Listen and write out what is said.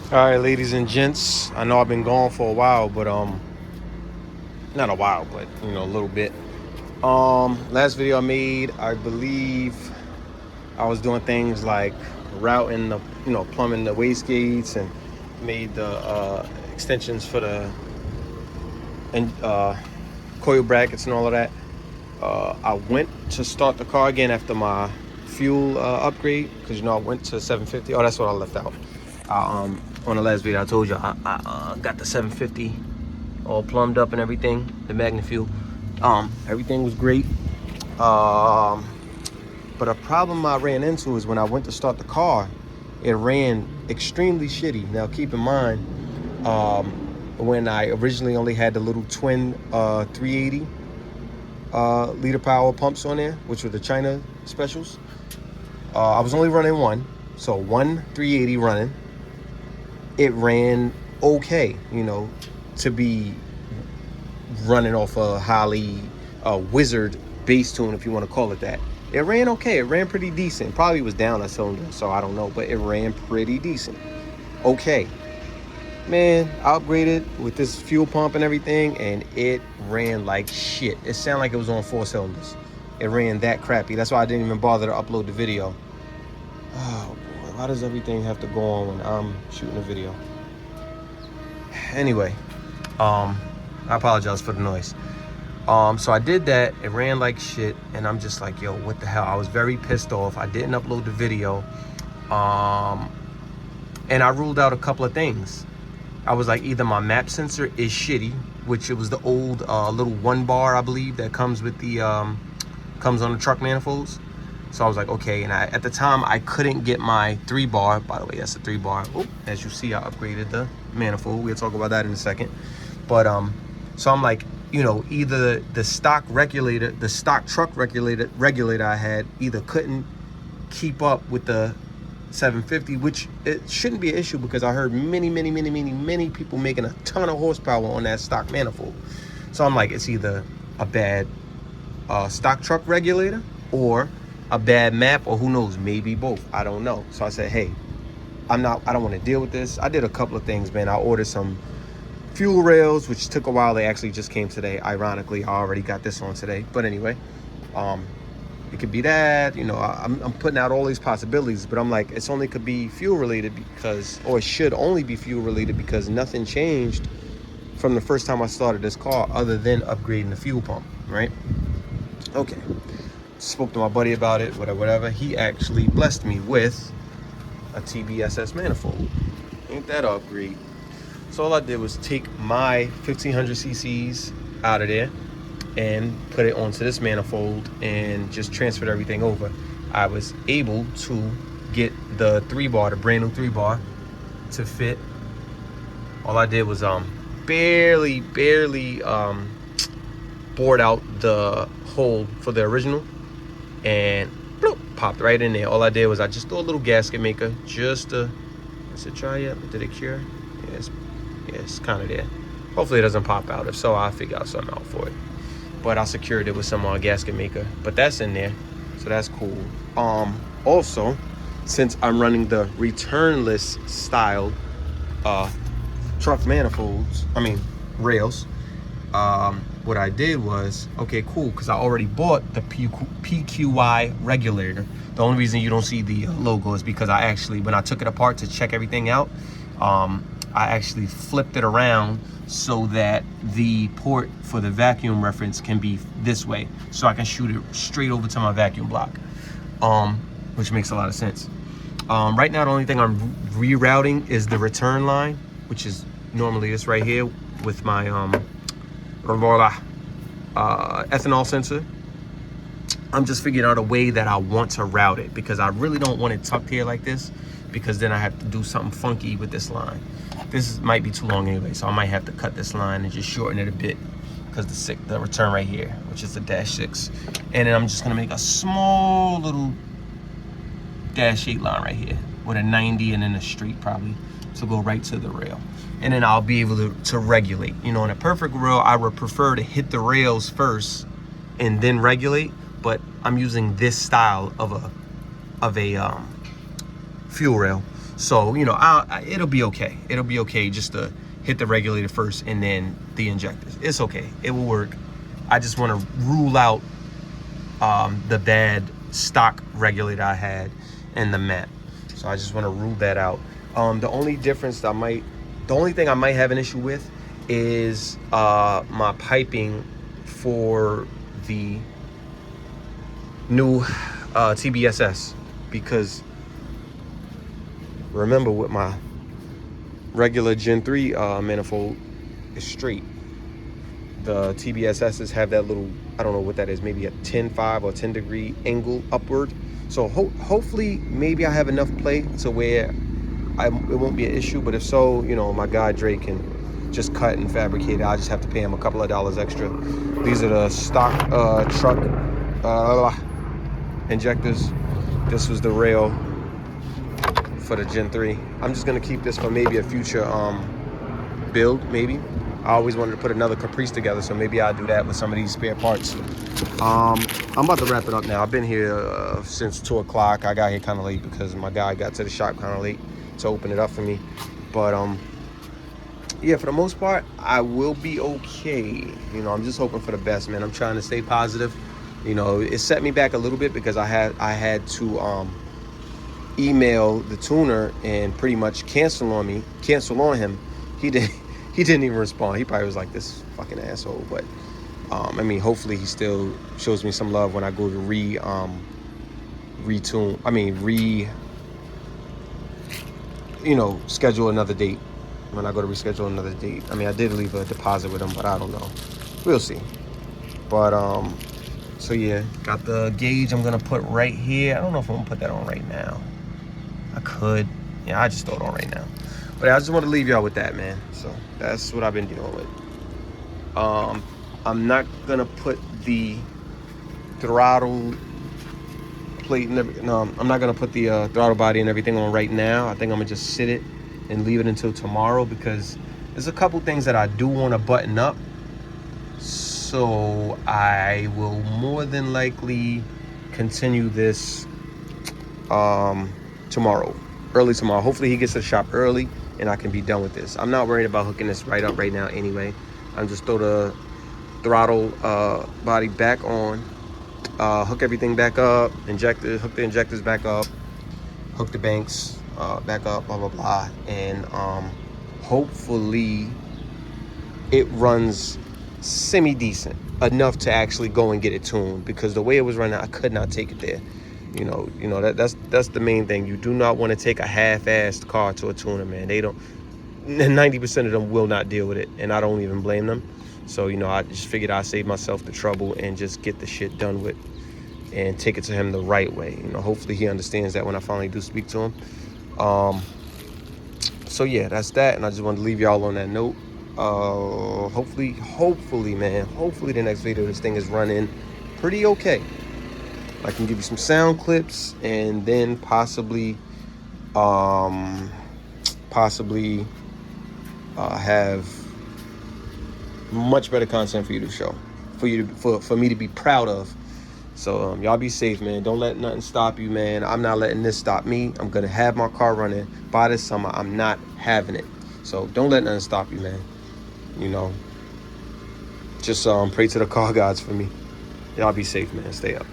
All right, ladies and gents. I know I've been gone for a while, but not a while, but a little bit. Last video I made, I believe I was doing things like routing the, plumbing the wastegates and made the extensions for the and coil brackets and all of that. I went to start the car again after my fuel upgrade because I went to 750. Oh, that's what I left out. On the last video I told you I got the 750 all plumbed up and everything, the Magna fuel. Everything was great. But a problem I ran into is when I went to start the car, it ran extremely shitty. Now keep in mind, when I originally only had the little twin 380 liter power pumps on there, which were the China specials, I was only running one, so one 380 running. It ran okay, to be running off a Holly Wizard bass tune, if you want to call it that. It ran okay. It ran pretty decent. Probably was down a cylinder, so I don't know, but it ran pretty decent. Okay. Man, I upgraded with this fuel pump and everything, and it ran like shit. It sounded like it was on 4 cylinders. It ran that crappy. That's why I didn't even bother to upload the video. Oh boy, why does everything have to go on when I'm shooting a video? Anyway, I apologize for the noise. So I did that. It ran like shit, and I'm just like, yo, what the hell? I was very pissed off. I didn't upload the video, and I ruled out a couple of things. I was like, either my map sensor is shitty, which it was the old little 1 bar, I believe, that comes with the comes on the truck manifolds. So I was like, okay. And at the time, I couldn't get my 3 bar. By the way, that's a 3 bar. Oh, as you see, I upgraded the manifold. We'll talk about that in a second. But so I'm like, either the stock regulator, the stock truck regulator I had, either couldn't keep up with the 750, which it shouldn't be an issue because I heard many people making a ton of horsepower on that stock manifold. So I'm like, it's either a bad stock truck regulator or a bad map, or who knows, maybe both. I don't know. So I said, hey, I don't want to deal with this. I did a couple of things, man. I ordered some fuel rails, which took a while. They actually just came today. Ironically, I already got this on today. But anyway, it could be that, I'm putting out all these possibilities, but I'm like, it's only could be fuel related because, or it should only be fuel related because nothing changed from the first time I started this car other than upgrading the fuel pump, right? Okay. Spoke to my buddy about it, whatever. He actually blessed me with a tbss manifold. Ain't that upgrade? So all I did was take my 1500 cc's out of there and put it onto this manifold and just transferred everything over. I was able to get the 3 bar, the brand new 3 bar, to fit. All I did was barely bored out the hole for the original, and bloop, popped right in there. All I did was I just threw a little gasket maker just to, is it dry yet? Did it cure? Yeah, it's kind of there. Hopefully it doesn't pop out. If so, I'll figure out something out for it. But I secured it with some gasket maker. But that's in there, so that's cool. Also, since I'm running the returnless style truck manifolds, rails, what I did was, okay, cool, because I already bought the PQI regulator. The only reason you don't see the logo is because I actually, when I took it apart to check everything out, I actually flipped it around so that the port for the vacuum reference can be this way, so I can shoot it straight over to my vacuum block, which makes a lot of sense. Right now, the only thing I'm rerouting is the return line, which is normally this right here with my ethanol sensor. I'm just figuring out a way that I want to route it because I really don't want it tucked here like this, because then I have to do something funky with this line. This might be too long anyway, so I might have to cut this line and just shorten it a bit because the return right here, which is the -6. And then I'm just gonna make a small little -8 line right here with a 90 and then a straight probably to go right to the rail. And then I'll be able to regulate. In a perfect world, I would prefer to hit the rails first and then regulate, but I'm using this style of a fuel rail. So, you know, it'll be okay. It'll be okay just to hit the regulator first and then the injectors. It's okay. It will work. I just want to rule out the bad stock regulator I had and the map. So I just want to rule that out. The only thing I might have an issue with is my piping for the new tbss, because remember, with my regular Gen 3 manifold is straight. The TBSSs have that little, I don't know what that is, maybe a 10.5 or 10 degree angle upward. So hopefully, maybe I have enough play to where it won't be an issue. But if so, you know, my guy Dre can just cut and fabricate it. I just have to pay him a couple of dollars extra. These are the stock truck injectors. This was the rail for the Gen 3. I'm just gonna keep this for maybe a future build, maybe. I always wanted to put another Caprice together, so maybe I'll do that with some of these spare parts. I'm about to wrap it up now. I've been here since 2 o'clock. I got here kind of late because my guy got to the shop kind of late to open it up for me. But yeah, for the most part, I will be okay. You know, I'm just hoping for the best, man. I'm trying to stay positive. You know, it set me back a little bit because I had to email the tuner and pretty much cancel on him. He didn't even respond. He probably was like, this fucking asshole. But I mean, hopefully he still shows me some love when I go to schedule another date. When I go to reschedule another date. I mean, I did leave a deposit with him, but I don't know. We'll see. But so yeah, got the gauge I'm gonna put right here. I don't know if I'm gonna put that on right now. I could. Yeah, I just throw it on right now. But I just want to leave y'all with that, man. So that's what I've been dealing with. I'm not gonna put the throttle plate and everything. No, I'm not gonna put the throttle body and everything on right now. I think I'm gonna just sit it and leave it until tomorrow, because there's a couple things that I do want to button up. So I will more than likely continue this tomorrow, early tomorrow. Hopefully he gets to the shop early and I can be done with this. I'm not worried about hooking this right up right now anyway. I'm just throw the throttle body back on, hook everything back up, hook the injectors back up, hook the banks back up, blah blah blah, and hopefully it runs semi-decent enough to actually go and get it tuned, because the way it was running, I could not take it there. You know that's the main thing. You do not want to take a half-assed car to a tuner, man. They don't. 90% of them will not deal with it, and I don't even blame them. So, you know, I just figured I'd save myself the trouble and just get the shit done with and take it to him the right way. You know, hopefully he understands that when I finally do speak to him. So yeah, that's that, and I just wanted to leave y'all on that note. Hopefully, man, hopefully the next video this thing is running pretty okay. I can give you some sound clips, and then possibly have much better content for you to show, for me to be proud of. So y'all be safe, man. Don't let nothing stop you, man. I'm not letting this stop me. I'm gonna have my car running by this summer. I'm not having it. So don't let nothing stop you, man. You know, just pray to the car gods for me. Y'all be safe, man. Stay up.